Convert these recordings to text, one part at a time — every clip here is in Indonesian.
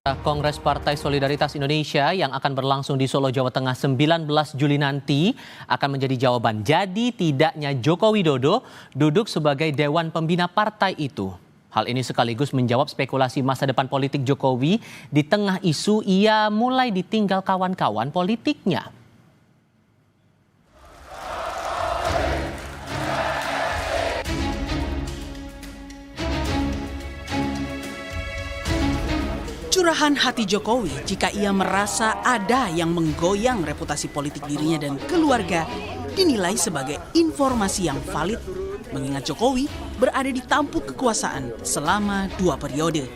Kongres Partai Solidaritas Indonesia yang akan berlangsung di Solo, Jawa Tengah 19 Juli nanti akan menjadi jawaban jadi tidaknya Joko Widodo duduk sebagai Dewan Pembina partai itu. Hal ini sekaligus menjawab spekulasi masa depan politik Jokowi di tengah isu ia mulai ditinggal kawan-kawan politiknya. Curahan hati Jokowi jika ia merasa ada yang menggoyang reputasi politik dirinya dan keluarga dinilai sebagai informasi yang valid, mengingat Jokowi berada di tampuk kekuasaan selama 2 periode.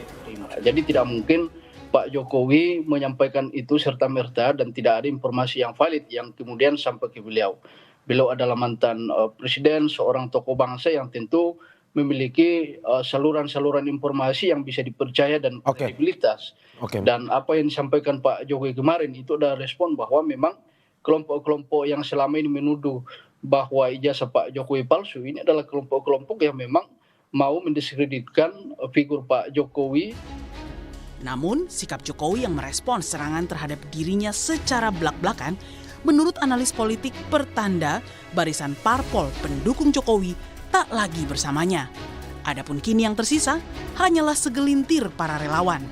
Jadi tidak mungkin Pak Jokowi menyampaikan itu serta-merta dan tidak ada informasi yang valid yang kemudian sampai ke beliau. Beliau adalah mantan presiden, seorang tokoh bangsa yang tentu memiliki saluran-saluran informasi yang bisa dipercaya dan kredibilitas. Dan apa yang disampaikan Pak Jokowi kemarin itu adalah respon bahwa memang kelompok-kelompok yang selama ini menuduh bahwa ijazah Pak Jokowi palsu ini adalah kelompok-kelompok yang memang mau mendiskreditkan figur Pak Jokowi. Namun, sikap Jokowi yang merespons serangan terhadap dirinya secara belak-belakan, menurut analis politik pertanda barisan parpol pendukung Jokowi tak lagi bersamanya. Adapun kini yang tersisa hanyalah segelintir para relawan.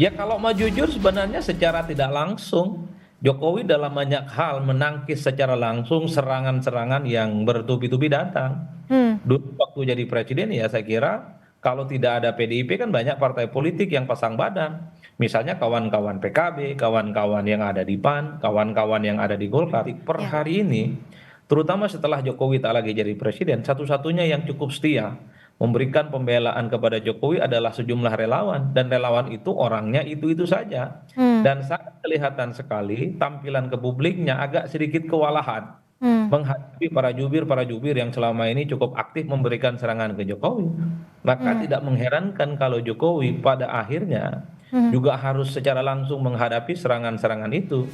Ya kalau mau jujur sebenarnya secara tidak langsung Jokowi dalam banyak hal menangkis secara langsung serangan-serangan yang bertubi-tubi datang. Dulu waktu jadi presiden ya saya kira kalau tidak ada PDIP kan banyak partai politik yang pasang badan. Misalnya kawan-kawan PKB, kawan-kawan yang ada di PAN, kawan-kawan yang ada di Golkar. Per hari ini terutama setelah Jokowi tak lagi jadi presiden, satu-satunya yang cukup setia memberikan pembelaan kepada Jokowi adalah sejumlah relawan. Dan relawan itu orangnya itu-itu saja. Dan sangat kelihatan sekali tampilan ke publiknya agak sedikit kewalahan menghadapi para jubir yang selama ini cukup aktif memberikan serangan ke Jokowi. Maka tidak mengherankan kalau Jokowi pada akhirnya juga harus secara langsung menghadapi serangan-serangan itu.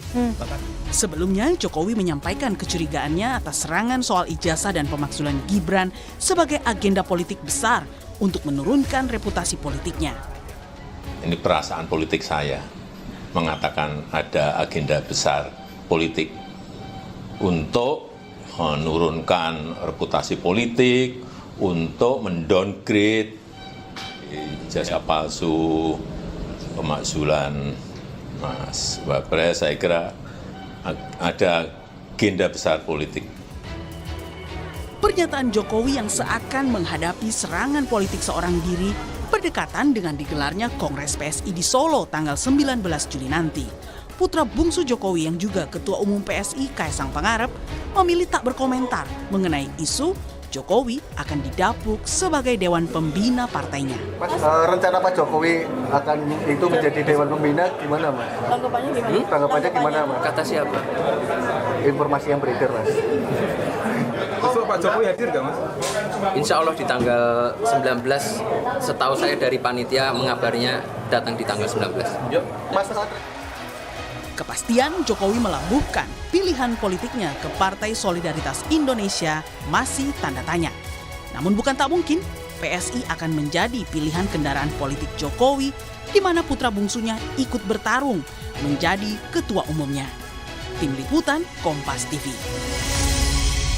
Sebelumnya, Jokowi menyampaikan kecurigaannya atas serangan soal ijazah dan pemakzulan Gibran sebagai agenda politik besar untuk menurunkan reputasi politiknya. Ini perasaan politik saya mengatakan ada agenda besar politik untuk menurunkan reputasi politik, untuk mendowngrade ijazah palsu, pemakzulan Mas Wapres. Saya kira ada agenda besar politik. Pernyataan Jokowi yang seakan menghadapi serangan politik seorang diri berdekatan dengan digelarnya Kongres PSI di Solo tanggal 19 Juli nanti. Putra bungsu Jokowi yang juga Ketua Umum PSI Kaisang Pangarep memilih tak berkomentar mengenai isu Jokowi akan didapuk sebagai Dewan Pembina partainya. Mas, rencana Pak Jokowi akan itu menjadi Dewan Pembina gimana, Mas? Tanggapannya gimana? Tanggapannya gimana, Mas? Kata siapa? Informasi yang beredar, Mas. Besok Pak Jokowi hadir nggak, Mas? Insya Allah di tanggal 19, setahu saya dari panitia mengabarnya datang di tanggal 19. Mas, Kepastian Jokowi melabuhkan pilihan politiknya ke Partai Solidaritas Indonesia masih tanda tanya. Namun bukan tak mungkin PSI akan menjadi pilihan kendaraan politik Jokowi di mana putra bungsunya ikut bertarung menjadi ketua umumnya. Tim Liputan Kompas TV.